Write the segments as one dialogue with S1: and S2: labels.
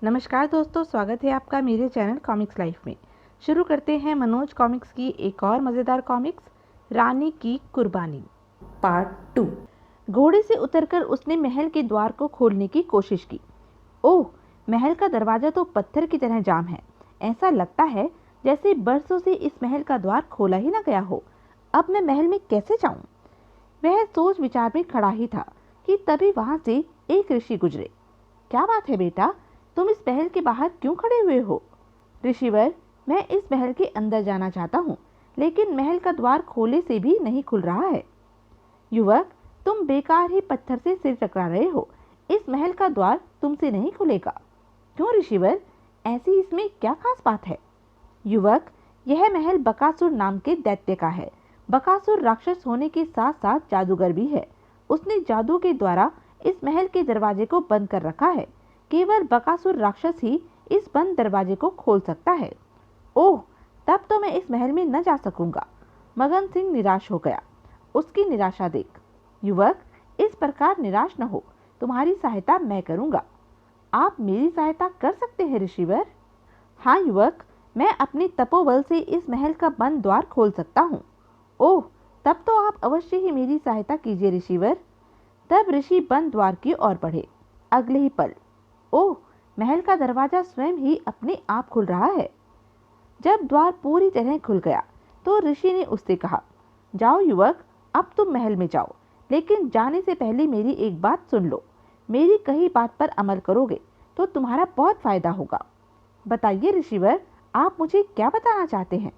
S1: नमस्कार दोस्तों, स्वागत है आपका मेरे चैनल कॉमिक्स लाइफ में। शुरू करते हैं मनोज कॉमिक्स की एक और मज़ेदार कॉमिक्स, रानी की कुर्बानी पार्ट 2। घोड़े से उतरकर उसने महल के द्वार को खोलने की कोशिश की। ओह, महल का दरवाजा तो पत्थर की तरह जाम है। ऐसा लगता है जैसे बरसों से इस महल का द्वार खोला ही न गया हो। अब मैं महल में कैसे जाऊं? वह सोच विचार में खड़ा ही था कि तभी वहां से एक ऋषि गुजरे। क्या बात है बेटा, तुम इस महल के बाहर क्यों खड़े हुए हो? ऋषिवर, मैं इस महल के अंदर जाना चाहता हूँ, लेकिन महल का द्वार खोले से भी नहीं खुल रहा है। युवक, तुम बेकार ही पत्थर से सिर टकरा रहे हो। इस महल का द्वार तुमसे नहीं खुलेगा। क्यों ऋषिवर, ऐसी इसमें क्या खास बात है? युवक, यह महल बकासुर नाम के दैत्य का है। बकासुर राक्षस होने के साथ साथ जादूगर भी है। उसने जादू के द्वारा इस महल के दरवाजे को बंद कर रखा है। केवल बकासुर राक्षस ही इस बंद दरवाजे को खोल सकता है। ओह, तब तो मैं इस महल में न जा सकूंगा। मगन सिंह निराश हो गया। उसकी निराशा देख। युवक, इस प्रकार निराश न हो, तुम्हारी सहायता मैं करूंगा। आप मेरी सहायता कर सकते हैं ऋषिवर? हाँ युवक, मैं अपने तपोबल से इस महल का बंद द्वार खोल सकता हूँ। ओह, तब तो आप अवश्य ही मेरी सहायता कीजिए ऋषिवर। तब ऋषि बंद द्वार की ओर बढ़े। अगले ही पल, ओह, महल का दरवाजा स्वयं ही अपने आप खुल रहा है। जब द्वार पूरी तरह खुल गया तो ऋषि ने उससे कहा, जाओ युवक, अब तुम महल में जाओ, लेकिन जाने से पहले मेरी एक बात सुन लो। मेरी कही बात पर अमल करोगे तो तुम्हारा बहुत फायदा होगा। बताइए ऋषिवर, आप मुझे क्या बताना चाहते हैं?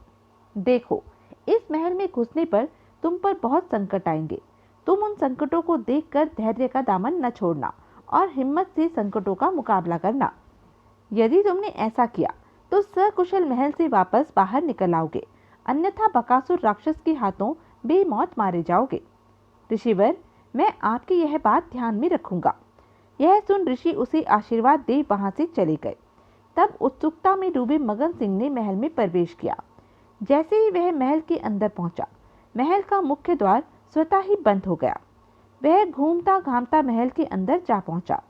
S1: देखो, इस महल में घुसने पर तुम पर बहुत संकट आएंगे। तुम उन संकटों को देखकर धैर्य का दामन न छोड़ना और हिम्मत से संकटों का मुकाबला करना। यदि तुमने ऐसा किया तो सकुशल महल से वापस बाहर निकल आओगे, अन्यथा बकासुर राक्षस के हाथों बेमौत मारे जाओगे। ऋषिवर, मैं आपकी यह बात ध्यान में रखूंगा। यह सुन ऋषि उसे आशीर्वाद दे वहां से चले गए। तब उत्सुकता में डूबे मगन सिंह ने महल में प्रवेश किया। जैसे ही वह महल के अंदर पहुंचा, महल का मुख्य द्वार स्वतः ही बंद हो गया। वह घूमता घामता महल के अंदर जा पहुंचा।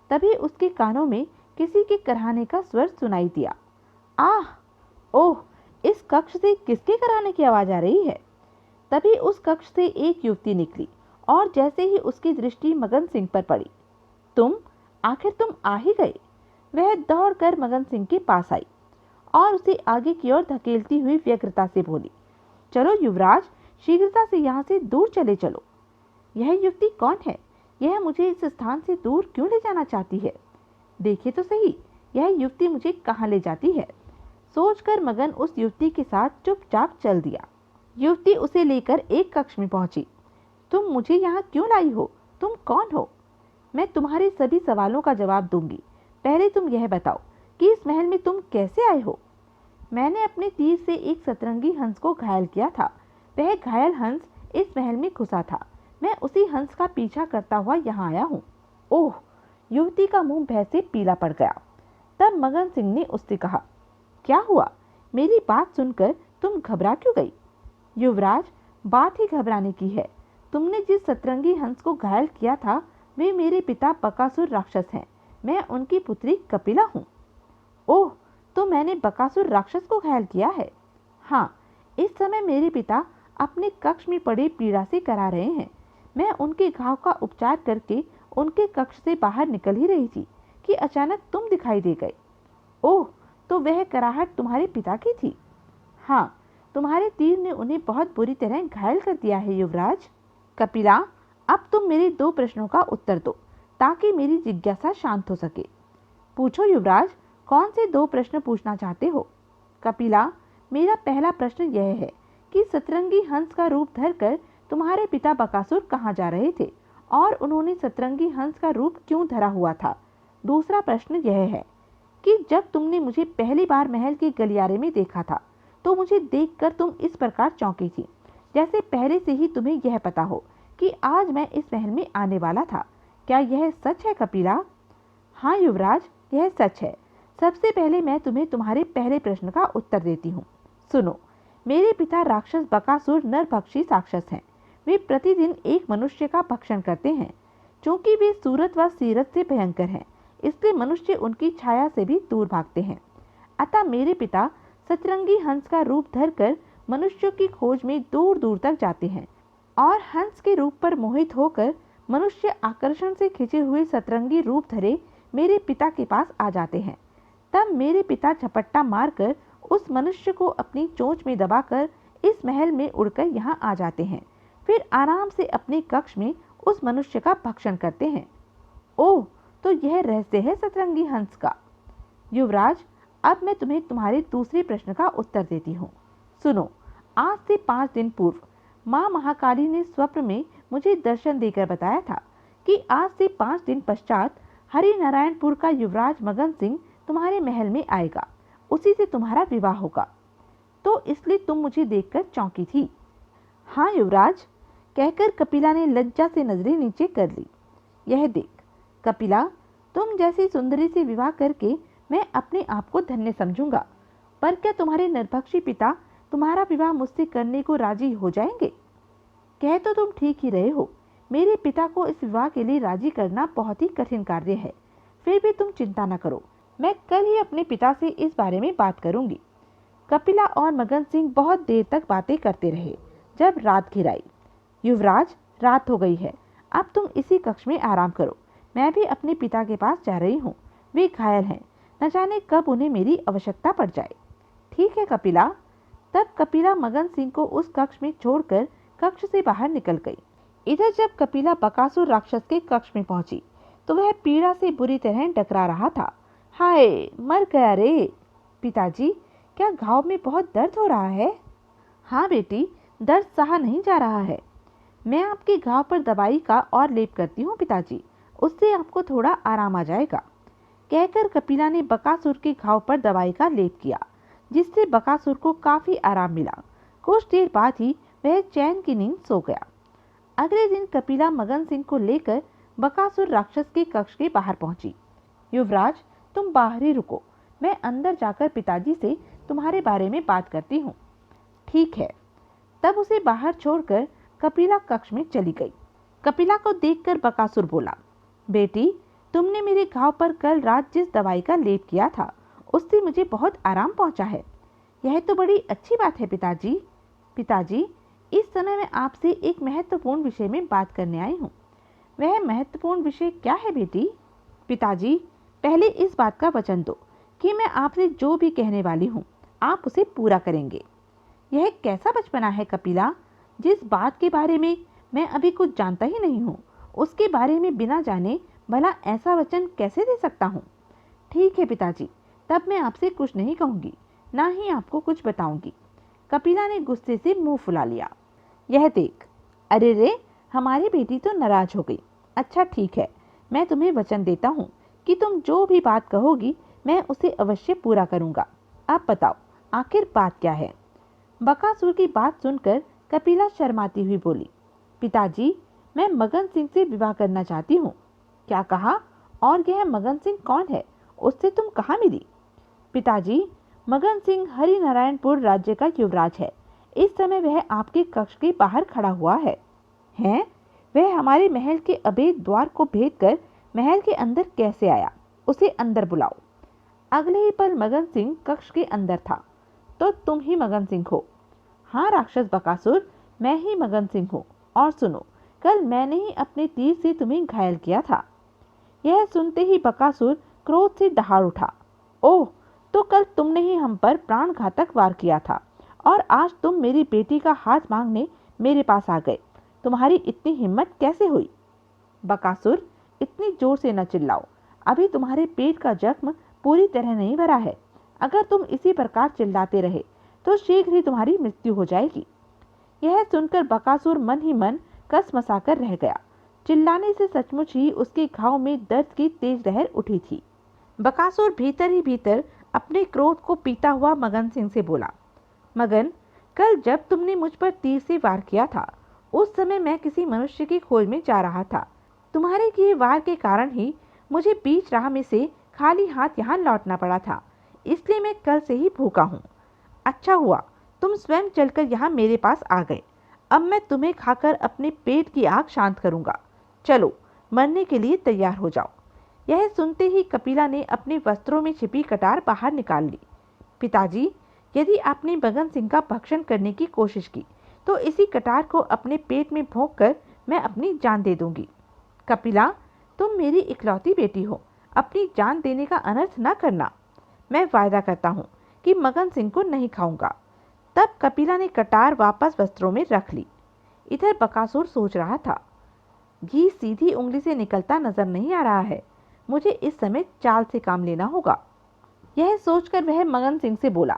S1: तभी उसके कानों में किसी के कराहने का स्वर सुनाई दिया। आह, ओह, इस कक्ष से किसके कराहने की आवाज आ रही है? तभी उस कक्ष से एक युवती निकली और जैसे ही उसकी दृष्टि मगन सिंह पर पड़ी, आखिर तुम आ ही गए। वह दौड़कर मगन सिंह के पास आई और उसे आगे की ओर धकेलती हुई व्यग्रता से बोली, चलो युवराज, शीघ्रता से यहाँ से दूर चले चलो। यह युवती कौन है? यह मुझे इस स्थान से दूर क्यों ले जाना चाहती है? देखिए तो सही, यह युवती मुझे कहाँ ले जाती है। सोचकर मगन उस युवती के साथ चुपचाप चल दिया। युवती उसे लेकर एक कक्ष में पहुंची। तुम मुझे यहाँ क्यों लाई हो? तुम कौन हो? मैं तुम्हारे सभी सवालों का जवाब दूंगी। पहले तुम यह बताओ कि इस महल में तुम कैसे आए हो? मैंने अपने तीर से एक सतरंगी हंस को घायल किया था। वह घायल हंस इस महल में घुसा था। मैं उसी हंस का पीछा करता हुआ यहाँ आया हूँ। ओह, युवती का मुंह भय से पीला पड़ गया। तब मगन सिंह ने उससे कहा, क्या हुआ? मेरी बात सुनकर तुम घबरा क्यों गई? युवराज, बात ही घबराने की है। तुमने जिस सतरंगी हंस को घायल किया था वे मेरे पिता बकासुर राक्षस हैं। मैं उनकी पुत्री कपिला हूँ। ओह, तो मैंने बकासुर राक्षस को घायल किया है? हाँ, इस समय मेरे पिता अपने कक्ष में पड़े पीड़ा से करा रहे हैं। मैं उनके घाव का उपचार करके उनके कक्ष से बाहर निकल ही रही थी कि अचानक तुम दिखाई दे गए। ओह, तो वह कराहट तुम्हारे पिता की थी? हाँ, तुम्हारे तीर ने उन्हें बहुत बुरी तरह घायल कर दिया है युवराज। कपिला, अब तुम मेरे 2 प्रश्नों का उत्तर दो ताकि मेरी जिज्ञासा शांत हो सके। पूछो युवराज, कौन से 2 प्रश्न पूछना चाहते हो? कपिला, मेरा पहला प्रश्न यह है कि सतरंगी हंस का रूप धरकर तुम्हारे पिता बकासुर कहाँ जा रहे थे और उन्होंने सतरंगी हंस का रूप क्यों धरा हुआ था? दूसरा प्रश्न यह है कि जब तुमने मुझे पहली बार महल के गलियारे में देखा था तो मुझे देखकर तुम इस प्रकार चौंकी थी जैसे पहले से ही तुम्हें यह पता हो कि आज मैं इस महल में आने वाला था। क्या यह सच है कपिला? हाँ युवराज, यह सच है। सबसे पहले मैं तुम्हें तुम्हारे पहले प्रश्न का उत्तर देती हूँ। सुनो, मेरे पिता राक्षस बकासुर नरभक्षी राक्षस हैं। वे प्रतिदिन एक मनुष्य का भक्षण करते हैं। क्योंकि वे सूरत व सीरत से भयंकर हैं, इसलिए मनुष्य उनकी छाया से भी दूर भागते हैं। अतः मेरे पिता सतरंगी हंस का रूप धरकर मनुष्यों की खोज में दूर दूर तक जाते हैं और हंस के रूप पर मोहित होकर मनुष्य आकर्षण से खिंचे हुए सतरंगी रूप धरे मेरे पिता के पास आ जाते हैं। तब मेरे पिता झपट्टा मारकर उस मनुष्य को अपनी चोंच में दबाकर इस महल में उड़कर यहाँ आ जाते हैं। फिर आराम से अपने कक्ष में उस मनुष्य का भक्षण करते हैं। ओह, तो यह रहस्य है सतरंगी हंस का। युवराज, अब मैं तुम्हें तुम्हारे दूसरे प्रश्न का उत्तर देती हूँ। सुनो, आज से 5 दिन पूर्व माँ महाकाली ने स्वप्न में मुझे दर्शन देकर बताया था कि आज से 5 दिन पश्चात हरिनारायणपुर का युवराज मगन सिंह तुम्हारे महल में आएगा, उसी से तुम्हारा विवाह होगा। तो इसलिए तुम मुझे देखकर चौंकी थी। हाँ युवराज, कहकर कपिला ने लज्जा से नजरें नीचे कर ली। यह देख कपिला, तुम जैसी सुंदरी से विवाह करके मैं अपने आप को धन्य समझूंगा, पर क्या तुम्हारे निर्भक्षी पिता तुम्हारा विवाह मुझसे करने को राजी हो जाएंगे? कह तो तुम ठीक ही रहे हो, मेरे पिता को इस विवाह के लिए राजी करना बहुत ही कठिन कार्य है। फिर भी तुम चिंता न करो, मैं कल ही अपने पिता से इस बारे में बात करूंगी। कपिला और मगन सिंह बहुत देर तक बातें करते रहे। जब रात घिर आई, युवराज, रात हो गई है, अब तुम इसी कक्ष में आराम करो। मैं भी अपने पिता के पास जा रही हूँ, वे घायल हैं, न जाने कब उन्हें मेरी आवश्यकता पड़ जाए। ठीक है कपिला। तब कपिला मगन सिंह को उस कक्ष में छोड़कर कक्ष से बाहर निकल गई। इधर जब कपिला बकासुर राक्षस के कक्ष में पहुंची तो वह पीड़ा से बुरी तरह डकरा रहा था। हाय, मर गया रे। पिताजी, क्या घाव में बहुत दर्द हो रहा है? हाँ बेटी, दर्द सहा नहीं जा रहा है। मैं आपके घाव पर दवाई का और लेप करती हूँ पिताजी, उससे आपको थोड़ा आराम आ जाएगा। कहकर कपिला ने बकासुर के घाव पर दवाई का लेप किया, जिससे बकासुर को काफी आराम मिला। कुछ देर बाद ही वह चैन की नींद सो गया। अगले दिन कपिला मगन सिंह को लेकर बकासुर राक्षस के कक्ष के बाहर पहुंची। युवराज, तुम बाहर ही रुको, मैं अंदर जाकर पिताजी से तुम्हारे बारे में बात करती हूँ। ठीक है। तब उसे बाहर छोड़कर कपिला कक्ष में चली गई। कपिला को देखकर बकासुर बोला, बेटी, तुमने मेरे घाव पर कल रात जिस दवाई का लेप किया था उससे मुझे बहुत आराम पहुंचा है। यह तो बड़ी अच्छी बात है पिताजी। पिताजी, इस समय मैं आपसे एक महत्वपूर्ण विषय में बात करने आई हूँ। वह महत्वपूर्ण विषय क्या है बेटी? पिताजी, पहले इस बात का वचन दो कि मैं आपसे जो भी कहने वाली हूँ आप उसे पूरा करेंगे। यह कैसा बचपना है कपिला, जिस बात के बारे में मैं अभी कुछ जानता ही नहीं हूँ उसके बारे में बिना जाने भला ऐसा वचन कैसे दे सकता हूँ? ठीक है पिताजी, तब मैं आपसे कुछ नहीं कहूँगी, ना ही आपको कुछ बताऊंगी। कपिला ने गुस्से से मुंह फुला लिया। यह देख, अरे रे, हमारी बेटी तो नाराज हो गई। अच्छा ठीक है, मैं तुम्हें वचन देता हूँ कि तुम जो भी बात कहोगी मैं उसे अवश्य पूरा करूँगा। अब बताओ आखिर बात क्या है? बकासुर की बात सुनकर कपिला शर्माती हुई बोली, पिताजी, मैं मगन सिंह से विवाह करना चाहती हूँ। क्या कहा? और यह मगन सिंह कौन है? उससे तुम कहाँ मिली? पिताजी, मगन सिंह हरिनारायणपुर राज्य का युवराज है। इस समय वह आपके कक्ष के बाहर खड़ा हुआ है। हैं? वह हमारे महल के अभेद द्वार को भेद कर महल के अंदर कैसे आया? उसे अंदर बुलाओ। अगले ही पल मगन सिंह कक्ष के अंदर था। तो तुम ही मगन सिंह हो? हाँ राक्षस बकासुर, मैं ही मगन सिंह हूँ। और सुनो, कल मैंने ही अपने तीर से तुम्हें घायल किया था। यह सुनते ही बकासुर क्रोध से दहाड़ उठा। ओह, तो कल तुमने ही हम पर प्राणघातक वार किया था और आज तुम मेरी बेटी का हाथ मांगने मेरे पास आ गए। तुम्हारी इतनी हिम्मत कैसे हुई? बकासुर, इतनी जोर से न चिल्लाओ, अभी तुम्हारे पेट का जख्म पूरी तरह नहीं भरा है। अगर तुम इसी प्रकार चिल्लाते रहे तो शीघ्र ही तुम्हारी मृत्यु हो जाएगी। यह सुनकर बकासुर मन ही मन कसमसाकर रह गया। चिल्लाने से सचमुच ही उसके घाव में दर्द की तेज लहर उठी थी। बकासुर भीतर ही भीतर अपने क्रोध को पीता हुआ मगन सिंह से बोला, मगन, कल जब तुमने मुझ पर तीर से वार किया था उस समय मैं किसी मनुष्य की खोज में जा रहा था। तुम्हारे किए वार के कारण ही मुझे बीच राह में से खाली हाथ यहाँ लौटना पड़ा था, इसलिए मैं कल से ही भूखा हूँ। अच्छा हुआ तुम स्वयं चलकर यहाँ मेरे पास आ गए। अब मैं तुम्हें खाकर अपने पेट की आग शांत करूँगा। चलो, मरने के लिए तैयार हो जाओ। यह सुनते ही कपिला ने अपने वस्त्रों में छिपी कटार बाहर निकाल ली। पिताजी, यदि आपने मगन सिंह का भक्षण करने की कोशिश की तो इसी कटार को अपने पेट में भोंक कर मैं अपनी जान दे दूंगी। कपिला, तुम मेरी इकलौती बेटी हो, अपनी जान देने का अनर्थ न करना। मैं वायदा करता हूँ कि मगन सिंह को नहीं खाऊंगा। तब कपिला ने कटार वापस वस्त्रों में रख ली। इधर बकासुर सोच रहा था, घी सीधी उंगली से निकलता नजर नहीं आ रहा है, मुझे इस समय चाल से काम लेना होगा। यह सोचकर वह मगन सिंह से बोला,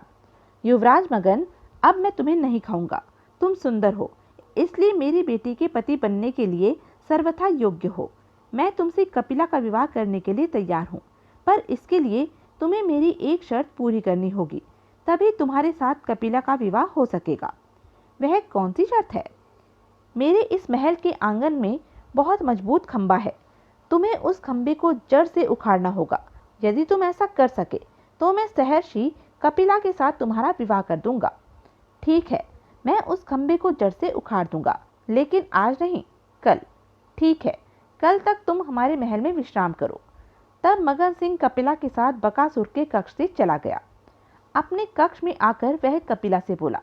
S1: युवराज मगन, अब मैं तुम्हें नहीं खाऊंगा। तुम सुंदर हो, इसलिए मेरी बेटी के पति बनने के लिए सर्वथा योग्य हो। मैं तुमसे कपिला का विवाह करने के लिए तैयार हूँ, पर इसके लिए तुम्हें मेरी एक शर्त पूरी करनी होगी, तभी तुम्हारे साथ कपिला का विवाह हो सकेगा। वह कौन सी शर्त है? मेरे इस महल के आंगन में बहुत मजबूत खंबा है, तुम्हें उस खंबे को जड़ से उखाड़ना होगा। यदि तुम ऐसा कर सके तो मैं सहर्षि कपिला के साथ तुम्हारा विवाह कर दूंगा। ठीक है, मैं उस खंबे को जड़ से उखाड़ दूंगा, लेकिन आज नहीं, कल। ठीक है, कल तक तुम हमारे महल में विश्राम करो। तब मगन सिंह कपिला के साथ बकासुर के कक्ष से चला गया। अपने कक्ष में आकर वह कपिला से बोला,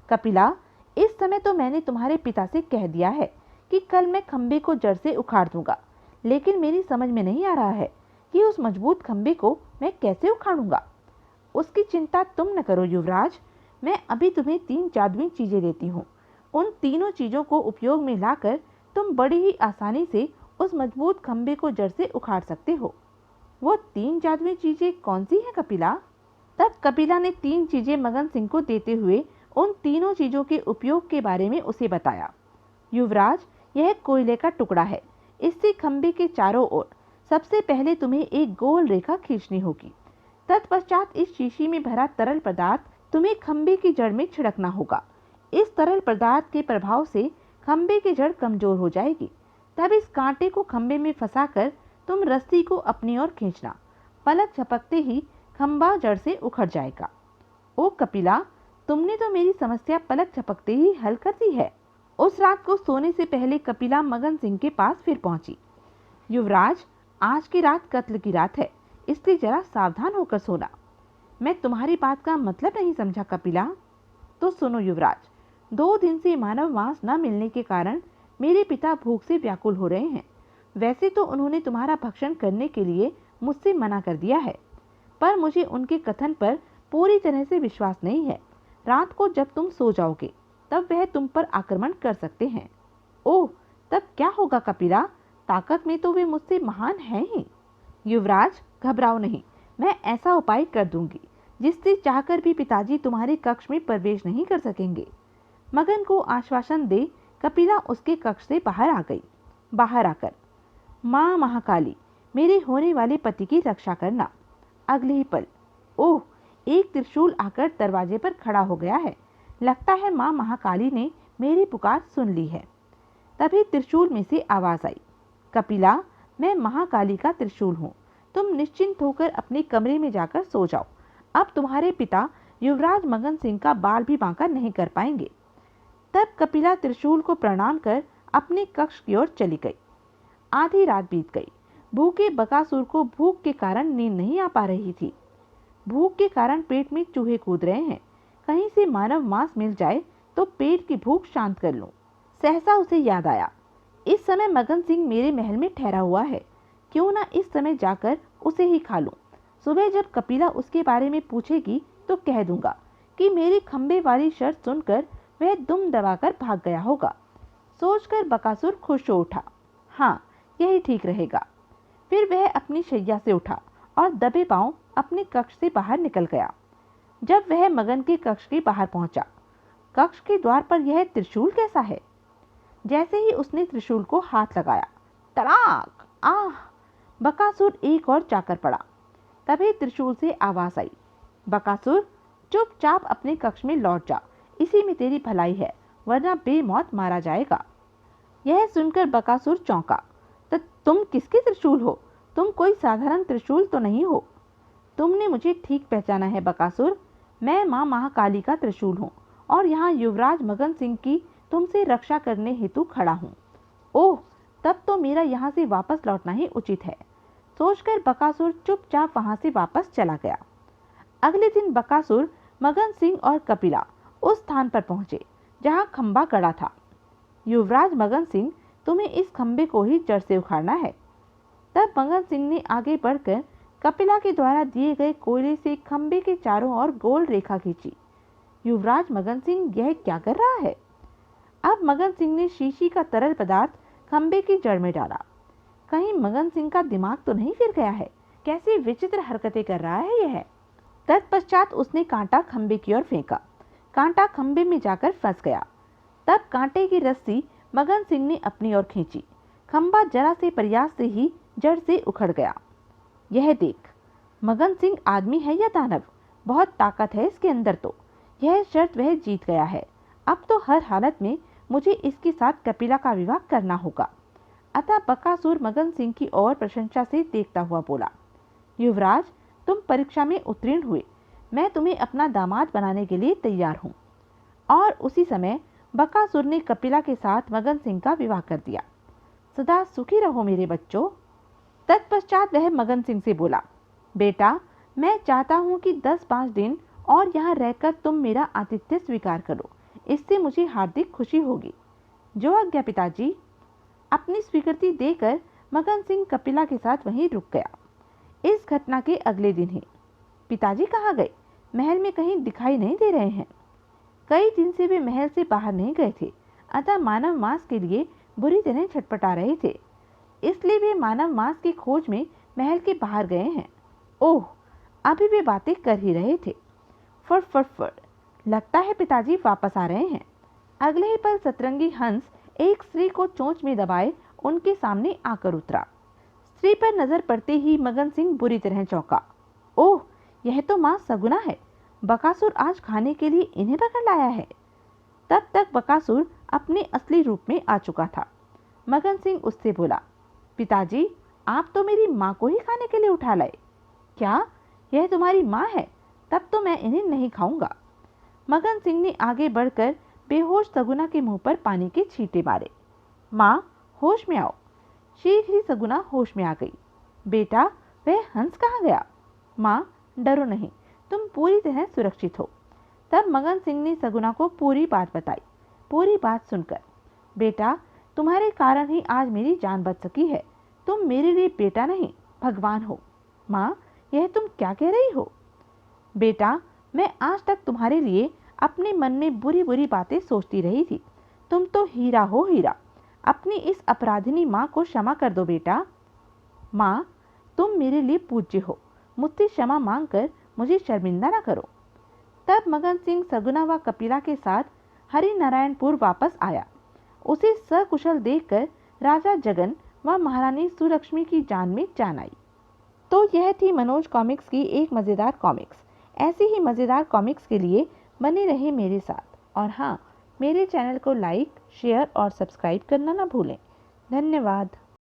S1: कपिला, इस समय तो मैंने तुम्हारे पिता से कह दिया है कि कल मैं खंबे को जड़ से उखाड़ दूंगा, लेकिन मेरी समझ में नहीं आ रहा है कि उस मजबूत खंबे को मैं कैसे उखाड़ूंगा। उसकी चिंता तुम न करो युवराज, मैं अभी तुम्हें 3 जादुई चीजें देती हूँ। उन तीनों चीजों को उपयोग में लाकर तुम बड़ी ही आसानी से उस मजबूत खंबे को जड़ से उखाड़ सकते हो। वो 3 जादुई चीजें कौन सी हैं कपिला? तब कपिला ने 3 चीजें मगन सिंह को देते हुए उन तीनों चीजों के उपयोग के बारे में उसे बताया। युवराज, यह कोयले का टुकड़ा है। इससे खंबे के चारों ओर सबसे पहले तुम्हें एक गोल रेखा खींचनी होगी। तत्पश्चात इस शीशी में भरा तरल पदार्थ तुम्हें खंबे की जड़ में छिड़कना होगा। इस तरल पदार्थ के प्रभाव से खंबे की जड़ कमजोर हो जाएगी। तब इस कांटे को खंबे में फंसाकर तुम रस्सी को अपनी ओर खींचना। पलक झपकते ही खंबा जड़ से उखड़ जाएगा। ओ कपिला, तुमने तो मेरी समस्या पलक झपकते ही हल कर दी है। उस रात को सोने से पहले कपिला मगन सिंह के पास फिर पहुंची। युवराज, आज की रात कत्ल की रात है, इसलिए जरा सावधान होकर सोना। मैं तुम्हारी बात का मतलब नहीं समझा कपिला। तो सुनो युवराज, 2 दिन से मानव मांस न मिलने के कारण मेरे पिता भूख से व्याकुल हो रहे हैं। वैसे तो उन्होंने तुम्हारा भक्षण करने के लिए मुझसे मना कर दिया है, पर मुझे उनके कथन पर पूरी तरह से विश्वास नहीं है। रात को जब तुम सो जाओगे तब वह तुम पर आक्रमण कर सकते हैं। ओह, तब क्या होगा कपिला? ताकत में तो वे मुझसे महान हैं ही। युवराज, घबराओ नहीं, मैं ऐसा उपाय कर दूंगी जिससे चाहकर भी पिताजी तुम्हारे कक्ष में प्रवेश नहीं कर सकेंगे। मगन को आश्वासन दे कपिला उसके कक्ष से बाहर आ गई। बाहर आकर, माँ महाकाली, मेरे होने वाले पति की रक्षा करना। अगले ही पल, ओह, एक त्रिशूल आकर दरवाजे पर खड़ा हो गया है। लगता है माँ महाकाली ने मेरी पुकार सुन ली है। तभी त्रिशूल में से आवाज आई, कपिला, मैं महाकाली का त्रिशूल हूँ। तुम निश्चिंत होकर अपने कमरे में जाकर सो जाओ। अब तुम्हारे पिता युवराज मगन सिंह का बाल भी बांका नहीं कर पाएंगे। तब कपिला त्रिशूल को प्रणाम कर अपने कक्ष की ओर चली गई। आधी रात बीत गई। भूखे बकासुर को भूख के कारण नींद नहीं आ पा रही थी। भूख के कारण पेट में चूहे कूद रहे हैं। कहीं से मानव मांस मिल जाए तो पेट की भूख शांत कर लूं। सहसा उसे याद आया, इस समय मगन सिंह मेरे महल में ठहरा हुआ है, क्यों ना इस समय जाकर उसे ही खा लूं। सुबह जब कपिला उसके बारे में पूछेगी तो कह दूंगा कि मेरी खंबे वाली शर्त सुनकर वह दुम दबाकर भाग गया होगा। सोचकर बकासुर खुश हो उठा। हाँ, यही ठीक रहेगा। फिर वह अपनी शैया से उठा और दबे पांव अपने कक्ष से बाहर निकल गया। जब वह मगन के कक्ष के बाहर पहुंचा, कक्ष के द्वार पर यह त्रिशूल कैसा है? जैसे ही उसने त्रिशूल को हाथ लगाया, तड़ाक! आह! बकासुर एक और जाकर पड़ा। तभी त्रिशूल से आवाज आई, बकासुर, चुपचाप अपने कक्ष में लौट जा, इसी में तेरी भलाई है, वरना बेमौत मारा जाएगा। यह सुनकर बकासुर चौंका। तो तुम किसके त्रिशूल हो? तुम कोई साधारण त्रिशूल तो नहीं हो। तुमने मुझे ठीक पहचाना है बकासुर, मैं माँ महाकाली का त्रिशूल हूँ और यहाँ युवराज मगन सिंह की तुमसे रक्षा करने हेतु खड़ा हूँ। ओह, तब तो मेरा यहाँ से वापस लौटना ही उचित है। सोचकर बकासुर चुपचाप वहां से वापस चला गया। अगले दिन बकासुर, मगन सिंह और कपिला उस स्थान पर पहुंचे जहां खंबा गड़ा था। युवराज मगन सिंह, तुम्हें इस खंबे को ही जड़ से उखाड़ना है। तब मगन सिंह ने आगे बढ़कर कपिला के द्वारा दिए गए कोयले से खंबे के चारों ओर गोल रेखा खींची। युवराज मगन सिंह, यह क्या कर रहा है? अब मगन सिंह ने शीशी का तरल पदार्थ खंबे की जड़ में डाला। कहीं मगन सिंह का दिमाग तो नहीं फिर गया है? कैसी विचित्र हरकतें कर रहा है यह। तत्पश्चात उसने कांटा खंबे की ओर फेंका। कांटा खंबे में जाकर फंस गया। तब कांटे की रस्सी मगन सिंह ने अपनी ओर खींची। खंबा जरा से प्रयास से ही जड़ से उखड़ गया। यह देख, मगन सिंह आदमी है या दानव? बहुत ताकत है इसके अंदर तो। यह शर्त वह जीत गया है। अब तो हर हालत में मुझे इसके साथ कपिला का विवाह करना होगा। अतः बकासुर मगन सिंह की ओर प्रशंसा से देखता हुआ बोला, युवराज, तुम परीक्षा में उत्तीर्ण हुए। मैं तुम्हें अपना दामाद बनाने के लिए तैयार हूँ। और उसी समय बकासुर ने कपिला के साथ मगन सिंह का विवाह कर दिया। सदा सुखी रहो मेरे बच्चों। तत्पश्चात वह मगन सिंह से बोला, बेटा, मैं चाहता हूँ कि 10-5 दिन और यहाँ रहकर तुम मेरा आतिथ्य स्वीकार करो। इससे मुझे हार्दिक खुशी होगी। जो आज्ञा पिताजी। अपनी स्वीकृति देकर मगन सिंह कपिला के साथ वहीं रुक गया। इस घटना के अगले दिन ही, पिताजी कहाँ गए? महल में कहीं दिखाई नहीं दे रहे हैं। कई दिन से वे महल से बाहर नहीं गए थे, अतः मानव मांस के लिए बुरी तरह छटपटा रहे थे। इसलिए वे मानव मांस की खोज में महल के बाहर गए हैं। ओह, अभी वे बातें कर ही रहे थे। फट फट फट, लगता है पिताजी वापस आ रहे हैं। अगले ही पल सतरंगी हंस एक स्त्री को चोंच में दबाए उनके सामने आकर उतरा। स्त्री पर नजर पड़ते ही मगन सिंह बुरी तरह चौंका। ओह, यह तो मां सगुना है। बकासुर आज खाने के लिए इन्हें पकड़ लाया है। तब तक बकासुर अपने असली रूप में आ चुका था। मगन सिंह उससे बोला, पिताजी, आप तो मेरी माँ को ही खाने के लिए उठा लाए। क्या यह तुम्हारी माँ है? तब तो मैं इन्हें नहीं खाऊंगा। मगन सिंह ने आगे बढ़कर बेहोश सगुना के मुंह पर पानी के छींटे मारे। माँ, होश में आओ। शीघ्र ही सगुना होश में आ गई। बेटा, वह हंस कहाँ गया? माँ, डरो नहीं, तुम पूरी तरह सुरक्षित हो। तब मगन सिंह ने सगुना को पूरी बात बताई। पूरी बात सुनकर, बेटा, तुम्हारे कारण ही आज मेरी जान बच सकी है। तुम मेरे लिए बेटा नहीं, भगवान हो। माँ, यह तुम क्या कह रही हो? बेटा, मैं आज तक तुम्हारे लिए अपने मन में बुरी बुरी बातें सोचती रही थी। तुम तो हीरा हो, हीरा। अपनी इस अपराधिनी माँ को क्षमा कर दो बेटा। माँ, तुम मेरे लिए पूज्य हो। मुझसे क्षमा मांगकर मुझे शर्मिंदा न करो। तब मगन सिंह सगुना व कपिला के साथ हरिनारायणपुर वापस आया। उसे सकुशल देखकर राजा जगन व महारानी सुलक्ष्मी की जान में जान आई। तो यह थी मनोज कॉमिक्स की एक मज़ेदार कॉमिक्स। ऐसी ही मज़ेदार कॉमिक्स के लिए बने रहे मेरे साथ। और हाँ, मेरे चैनल को लाइक, शेयर और सब्सक्राइब करना ना भूलें। धन्यवाद।